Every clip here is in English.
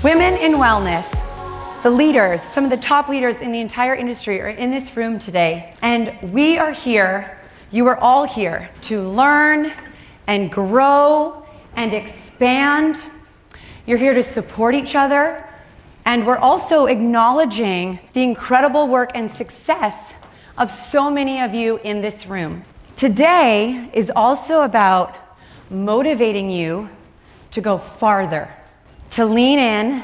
Women in wellness, the leaders, some of the top leaders in the entire industry are in this room today. And we are here, you are all here to learn and grow and expand. You're here to support each other. And we're also acknowledging the incredible work and success of so many of you in this room. Today is also about motivating you to go farther, to lean in,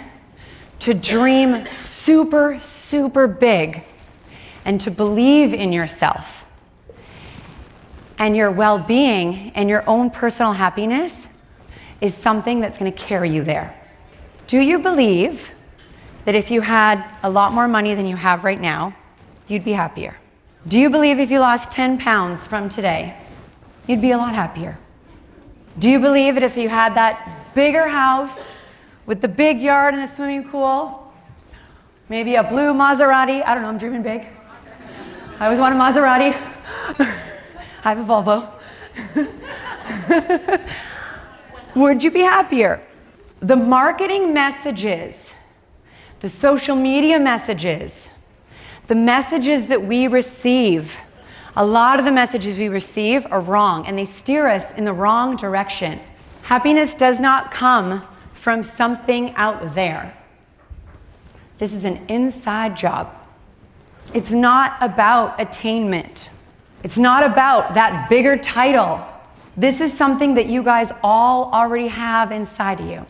to dream super, super big, and to believe in yourself. And your well-being and your own personal happiness is something that's going to carry you there. Do you believe that if you had a lot more money than you have right now, you'd be happier? Do you believe if you lost 10 pounds from today, you'd be a lot happier? Do you believe that if you had that bigger house with the big yard and the swimming pool, maybe a blue Maserati, I don't know, I'm dreaming big. I always want a Maserati. I have a Volvo. Would you be happier? The marketing messages, the social media messages, the messages that we receive, a lot of the messages we receive are wrong and they steer us in the wrong direction. Happiness does not come from something out there. This is an inside job. It's not about attainment. It's not about that bigger title. This is something that you guys all already have inside of you.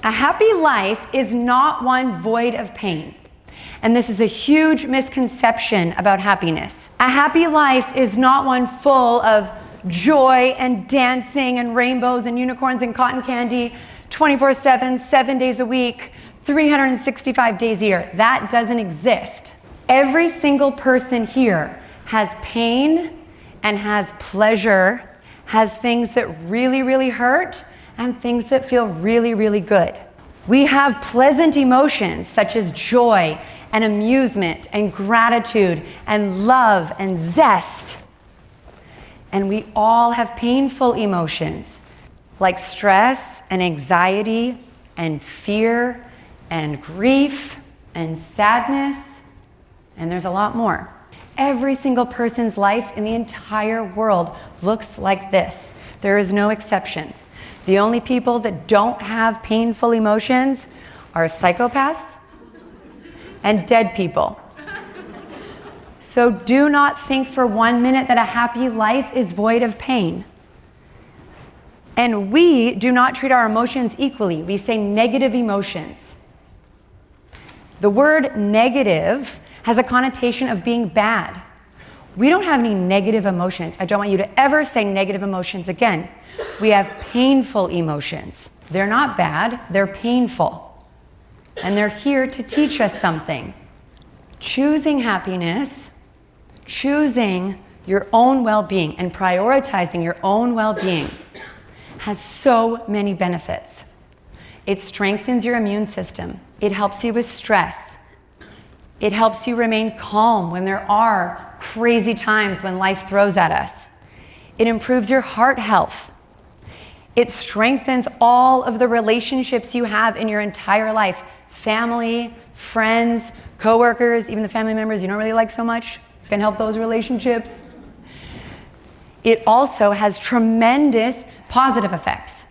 A happy life is not one void of pain. And this is a huge misconception about happiness. A happy life is not one full of joy and dancing and rainbows and unicorns and cotton candy 24/7, 7 days a week, 365 days a year. That doesn't exist. Every single person here has pain and has pleasure, has things that really, really hurt and things that feel really, really good. We have pleasant emotions such as joy and amusement and gratitude and love and zest. And we all have painful emotions like stress and anxiety and fear and grief and sadness, and there's a lot more. Every single person's life in the entire world looks like this. There is no exception. The only people that don't have painful emotions are psychopaths and dead people. So do not think for 1 minute that a happy life is void of pain. And we do not treat our emotions equally. We say negative emotions. The word negative has a connotation of being bad. We don't have any negative emotions. I don't want you to ever say negative emotions again. We have painful emotions. They're not bad, they're painful. And they're here to teach us something. Choosing happiness, choosing your own well-being and prioritizing your own well-being has so many benefits. It strengthens your immune system. It helps you with stress. It helps you remain calm when there are crazy times when life throws at us. It improves your heart health. It strengthens all of the relationships you have in your entire life. Family, friends, coworkers, even the family members you don't really like so much can help those relationships. It also has tremendous positive effects.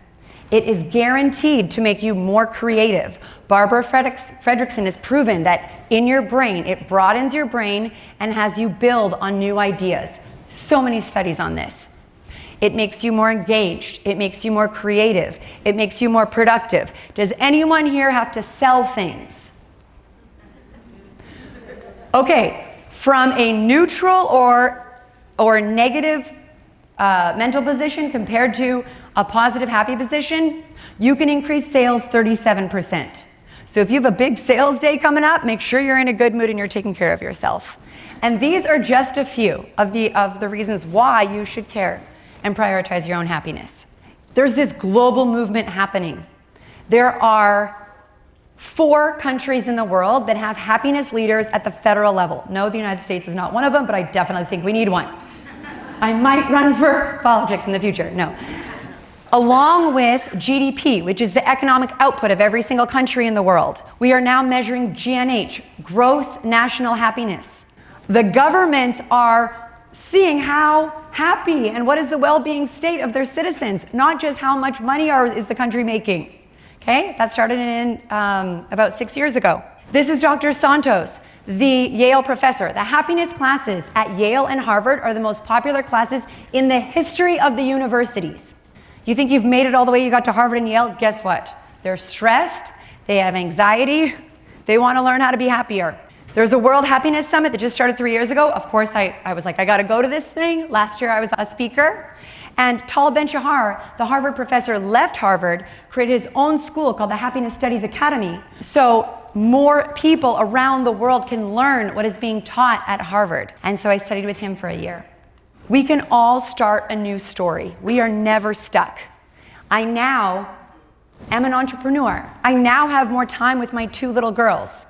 It is guaranteed to make you more creative. Barbara Fredrickson has proven that in your brain, it broadens your brain and has you build on new ideas. So many studies on this. It makes you more engaged. It makes you more creative. It makes you more productive. Does anyone here have to sell things? Okay, from a neutral or negative mental position compared to a positive, happy position, you can increase sales 37%. So if you have a big sales day coming up, make sure you're in a good mood and you're taking care of yourself. And these are just a few of the reasons why you should care and prioritize your own happiness. There's this global movement happening. There are 4 countries in the world that have happiness leaders at the federal level. No, the United States is not one of them, but I definitely think we need one. I might run for politics in the future. No. along with GDP, which is the economic output of every single country in the world. We are now measuring GNH, gross national happiness. The governments are seeing how happy and what is the well-being state of their citizens, not just how much money is the country making. Okay, that started in about 6 years ago. This is Dr. Santos, the Yale professor. The happiness classes at Yale and Harvard are the most popular classes in the history of the universities. You think you've made it all the way you got to Harvard and Yale? Guess what? They're stressed, they have anxiety, they want to learn how to be happier. There's a World Happiness Summit that just started 3 years ago. Of course, I was like, I got to go to this thing. Last year I was a speaker. And Tal Ben-Shahar, the Harvard professor, left Harvard, created his own school called the Happiness Studies Academy. So more people around the world can learn what is being taught at Harvard. And so I studied with him for a year. We can all start a new story. We are never stuck. I now am an entrepreneur. I now have more time with my 2 little girls.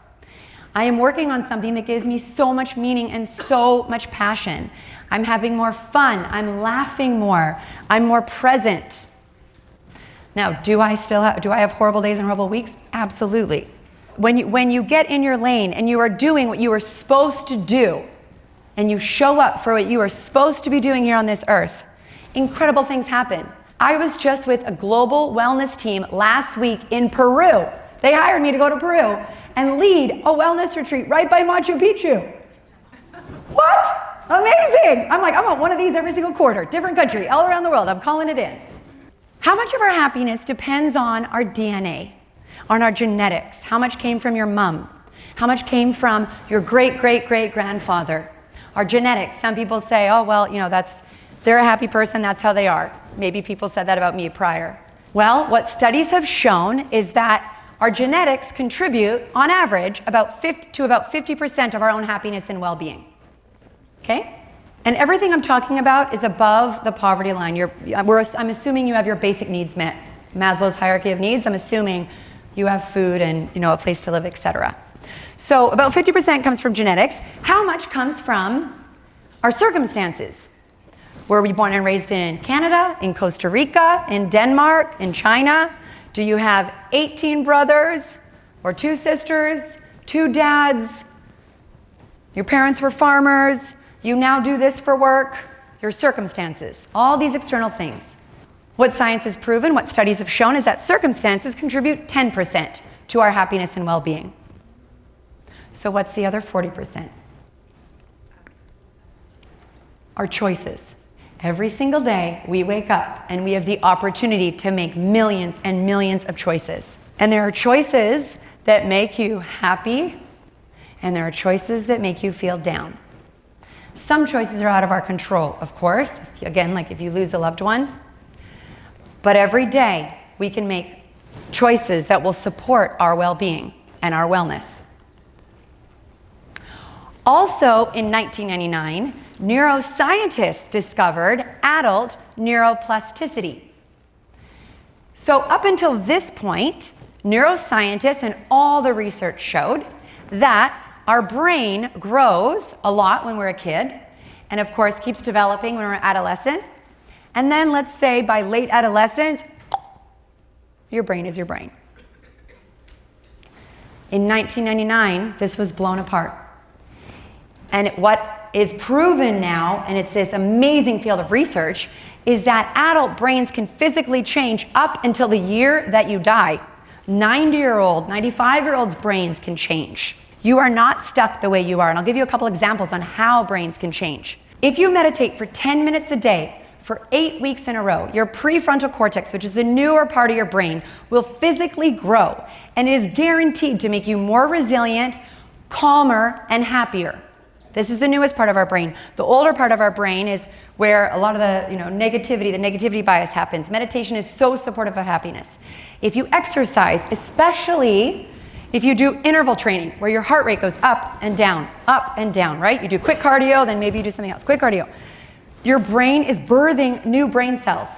I am working on something that gives me so much meaning and so much passion. I'm having more fun. I'm laughing more. I'm more present. Now, do I have horrible days and horrible weeks? Absolutely. When you get in your lane and you are doing what you are supposed to do, and you show up for what you are supposed to be doing here on this earth, incredible things happen. I was just with a global wellness team last week in Peru. They hired me to go to Peru and lead a wellness retreat right by Machu Picchu. What? Amazing! I'm like, I want one of these every single quarter, different country, all around the world. I'm calling it in. How much of our happiness depends on our DNA, on our genetics? How much came from your mom? How much came from your great-great-great-grandfather? Our genetics. Some people say, oh, well, they're a happy person, that's how they are. Maybe people said that about me prior. Well, what studies have shown is that our genetics contribute, on average, about 50% of our own happiness and well-being. Okay? And everything I'm talking about is above the poverty line. I'm assuming you have your basic needs met. Maslow's hierarchy of needs, I'm assuming you have food and a place to live, etc. So about 50% comes from genetics. How much comes from our circumstances? Were we born and raised in Canada, in Costa Rica, in Denmark, in China? Do you have 18 brothers or 2 sisters, 2 dads? Your parents were farmers. You now do this for work. Your circumstances, all these external things. What science has proven, what studies have shown, is that circumstances contribute 10% to our happiness and well-being. So what's the other 40%? Our choices. Every single day we wake up and we have the opportunity to make millions and millions of choices. And there are choices that make you happy, and there are choices that make you feel down. Some choices are out of our control, of course. Again, like if you lose a loved one. But every day we can make choices that will support our well-being and our wellness. Also, in 1999, neuroscientists discovered adult neuroplasticity. So up until this point, neuroscientists and all the research showed that our brain grows a lot when we're a kid, and of course keeps developing when we're adolescent. And then let's say by late adolescence, your brain is your brain. In 1999, this was blown apart. And what is proven now, and it's this amazing field of research, is that adult brains can physically change up until the year that you die. 90-year-old, 95-year-olds' brains can change. You are not stuck the way you are. And I'll give you a couple examples on how brains can change. If you meditate for 10 minutes a day for 8 weeks in a row, your prefrontal cortex, which is the newer part of your brain, will physically grow and is guaranteed to make you more resilient, calmer, and happier. This is the newest part of our brain. The older part of our brain is where a lot of the negativity bias happens. Meditation is so supportive of happiness. If you exercise, especially if you do interval training, where your heart rate goes up and down, right? You do quick cardio, then maybe you do something else. Quick cardio. Your brain is birthing new brain cells.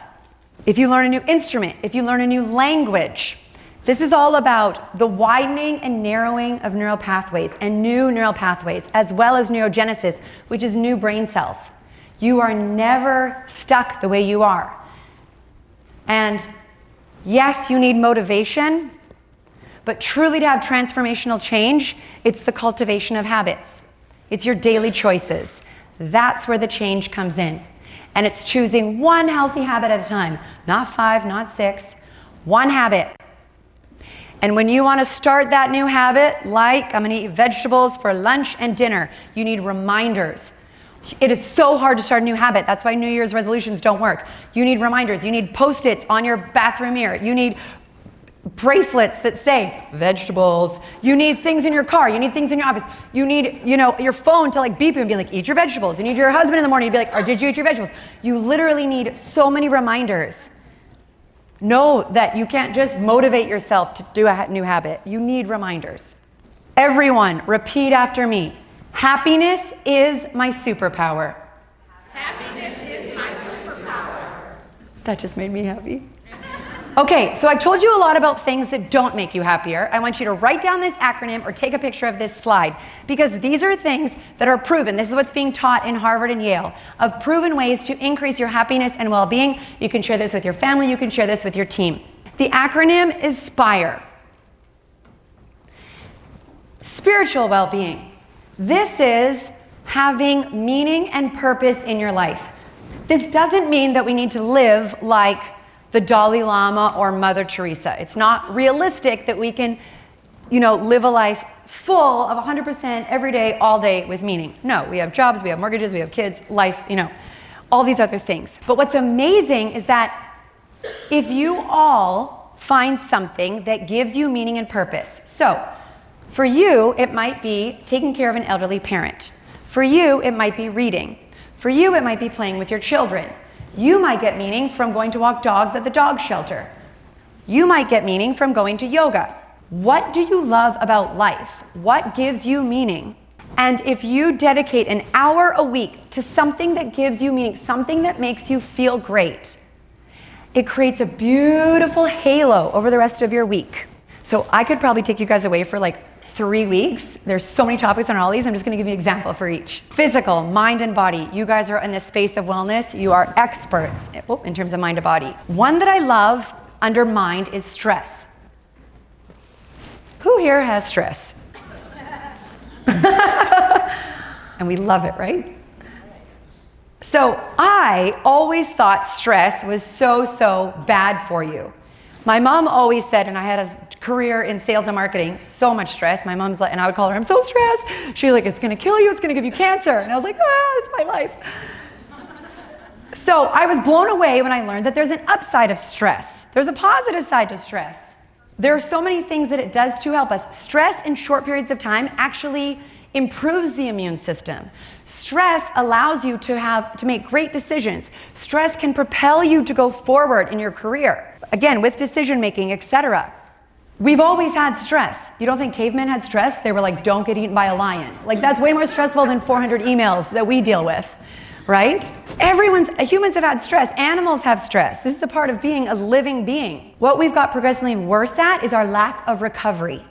If you learn a new instrument, if you learn a new language, this is all about the widening and narrowing of neural pathways and new neural pathways, as well as neurogenesis, which is new brain cells. You are never stuck the way you are. And yes, you need motivation, but truly to have transformational change, it's the cultivation of habits. It's your daily choices. That's where the change comes in. And it's choosing one healthy habit at a time. Not 5, not 6. One habit. And when you want to start that new habit, like I'm going to eat vegetables for lunch and dinner, you need reminders. It is so hard to start a new habit. That's why New Year's resolutions don't work. You need reminders. You need Post-its on your bathroom mirror. You need bracelets that say vegetables. You need things in your car. You need things in your office. You need, your phone to like beep you and be like, eat your vegetables. You need your husband in the morning to be like, or did you eat your vegetables? You literally need so many reminders. Know that you can't just motivate yourself to do a new habit. You need reminders. Everyone, repeat after me. Happiness is my superpower. Happiness is my superpower. That just made me happy. Okay, so I've told you a lot about things that don't make you happier. I want you to write down this acronym or take a picture of this slide, because these are things that are proven. This is what's being taught in Harvard and Yale, of proven ways to increase your happiness and well-being. You can share this with your family. You can share this with your team. The acronym is SPIRE. Spiritual well-being. This is having meaning and purpose in your life. This doesn't mean that we need to live like the Dalai Lama or Mother Teresa. It's not realistic that we can, live a life full of 100% every day, all day with meaning. No, we have jobs, we have mortgages, we have kids, life, all these other things. But what's amazing is that if you all find something that gives you meaning and purpose. So, for you, it might be taking care of an elderly parent. For you, it might be reading. For you, it might be playing with your children. You might get meaning from going to walk dogs at the dog shelter. You might get meaning from going to yoga. What do you love about life? What gives you meaning? And if you dedicate an hour a week to something that gives you meaning, something that makes you feel great, it creates a beautiful halo over the rest of your week. So I could probably take you guys away for like 3 weeks. There's so many topics on all these. I'm just going to give you an example for each. Physical, mind and body. You guys are in the space of wellness. You are experts in terms of mind and body. One that I love under mind is stress. Who here has stress? And we love it, right? So I always thought stress was so bad for you. My mom always said, and I had a career in sales and marketing, so much stress. My mom's like, and I would call her, I'm so stressed. She's like, it's going to kill you. It's going to give you cancer. And I was like, it's my life. So I was blown away when I learned that there's an upside of stress. There's a positive side to stress. There are so many things that it does to help us. Stress in short periods of time actually improves the immune system. Stress allows you to make great decisions. Stress can propel you to go forward in your career. Again, with decision making, etc. We've always had stress. You don't think cavemen had stress? They were like, don't get eaten by a lion. Like, that's way more stressful than 400 emails that we deal with, right? Humans have had stress. Animals have stress. This is a part of being a living being. What we've got progressively worse at is our lack of recovery.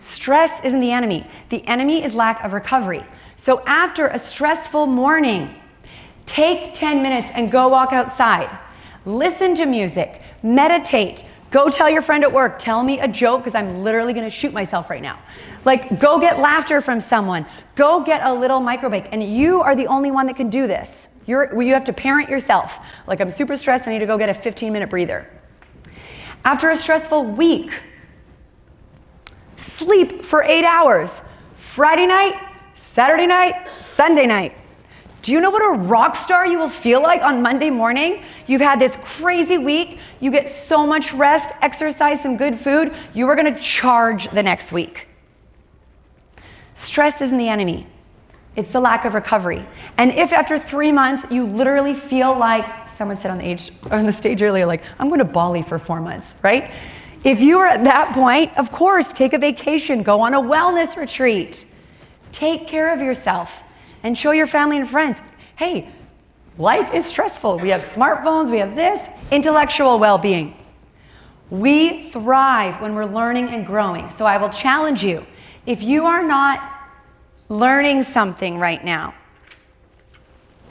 Stress isn't the enemy. The enemy is lack of recovery. So after a stressful morning, take 10 minutes and go walk outside. Listen to music. Meditate. Go tell your friend at work, tell me a joke, because I'm literally going to shoot myself right now. Like, go get laughter from someone. Go get a little micro break. And you are the only one that can do this. You have to parent yourself. Like, I'm super stressed, I need to go get a 15-minute breather. After a stressful week, sleep for 8 hours. Friday night, Saturday night, Sunday night. Do you know what a rock star you will feel like on Monday morning? You've had this crazy week. You get so much rest, exercise, some good food. You are going to charge the next week. Stress isn't the enemy. It's the lack of recovery. And if after 3 months you literally feel like, someone said on the stage earlier, like, I'm going to Bali for 4 months, right? If you are at that point, of course, take a vacation, go on a wellness retreat. Take care of yourself. And show your family and friends, hey, life is stressful. We have smartphones, we have this. Intellectual well-being. We thrive when we're learning and growing. So I will challenge you, if you are not learning something right now,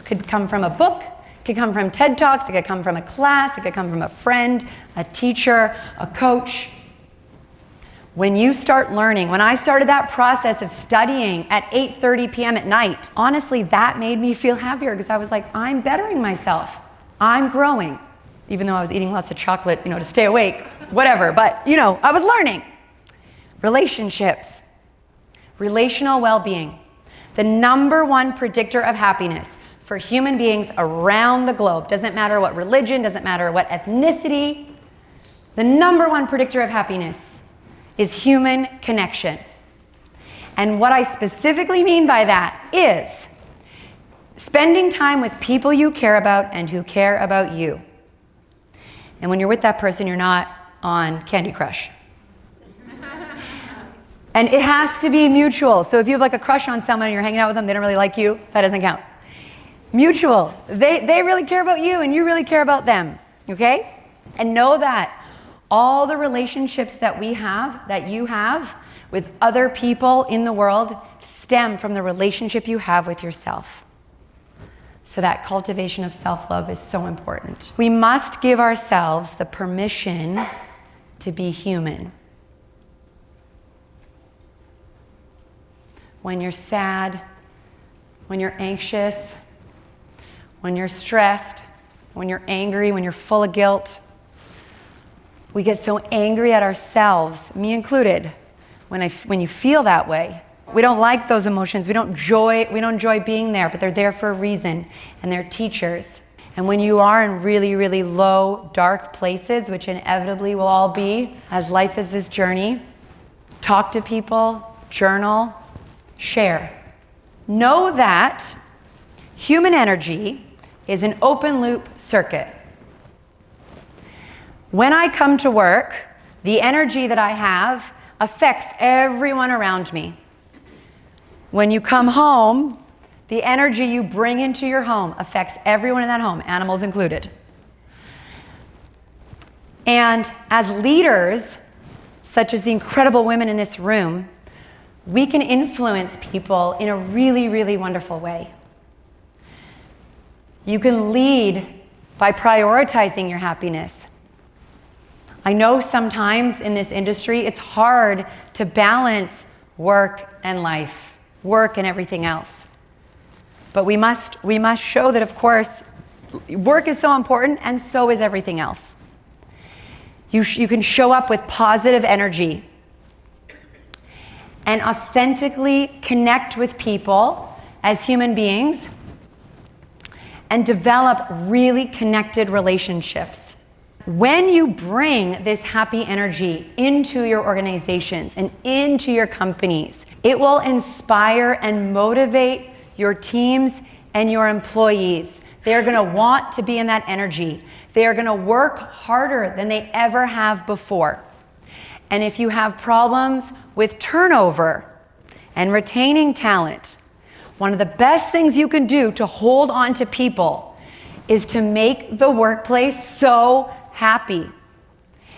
it could come from a book, It could come from TED Talks, it could come from a class, it could come from a friend, a teacher, a coach. When you start learning, when I started that process of studying at 8:30 p.m. at night, honestly, that made me feel happier because I was like, I'm bettering myself. I'm growing. Even though I was eating lots of chocolate, to stay awake, whatever. But, I was learning. Relationships. Relational well-being. The number one predictor of happiness for human beings around the globe. Doesn't matter what religion, doesn't matter what ethnicity. The number one predictor of happiness is human connection. And what I specifically mean by that is spending time with people you care about and who care about you. And when you're with that person, you're not on Candy Crush. And it has to be mutual. So if you have like a crush on someone and you're hanging out with them, they don't really like you, that doesn't count. Mutual. They really care about you and you really care about them, okay? And know that all the relationships that you have with other people in the world stem from the relationship you have with yourself. So that cultivation of self-love is so important. We must give ourselves the permission to be human. When you're sad, when you're anxious, when you're stressed, when you're angry, when you're full of guilt, we get so angry at ourselves, me included, when you feel that way. We don't like those emotions. We don't enjoy being there, but they're there for a reason, and they're teachers. And when you are in really, really low, dark places, which inevitably will all be, as life is this journey, talk to people, journal, share. Know that human energy is an open loop circuit. When I come to work, the energy that I have affects everyone around me. When you come home, the energy you bring into your home affects everyone in that home, animals included. And as leaders, such as the incredible women in this room, we can influence people in a really, really wonderful way. You can lead by prioritizing your happiness. I know sometimes in this industry, it's hard to balance work and life, work and everything else. But we must show that, of course, work is so important and so is everything else. You can show up with positive energy and authentically connect with people as human beings and develop really connected relationships. When you bring this happy energy into your organizations and into your companies, it will inspire and motivate your teams and your employees. They are going to want to be in that energy. They are going to work harder than they ever have before. And if you have problems with turnover and retaining talent, one of the best things you can do to hold on to people is to make the workplace so happy.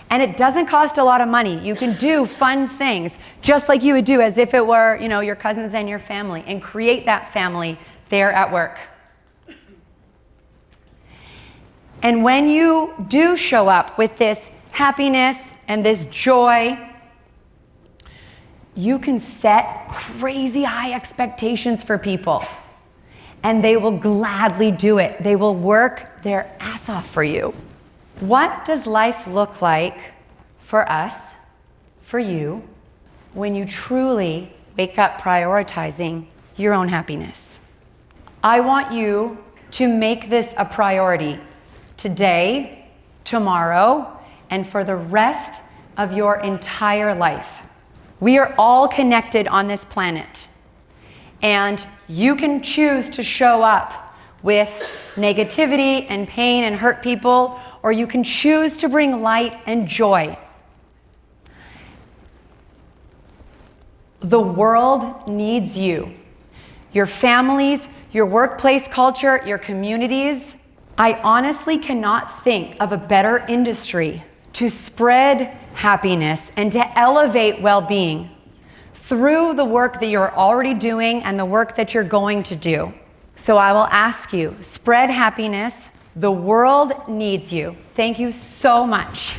And it doesn't cost a lot of money. You can do fun things just like you would do as if it were, your cousins and your family, and create that family there at work. And when you do show up with this happiness and this joy, you can set crazy high expectations for people, and they will gladly do it. They will work their ass off for you. What does life look like for us, for you, when you truly wake up prioritizing your own happiness? I want you to make this a priority today, tomorrow, and for the rest of your entire life. We are all connected on this planet, and you can choose to show up with negativity and pain and hurt people, or you can choose to bring light and joy. The world needs you. Your families, your workplace culture, your communities. I honestly cannot think of a better industry to spread happiness and to elevate well-being through the work that you're already doing and the work that you're going to do. So I will ask you, spread happiness The world needs you. Thank you so much.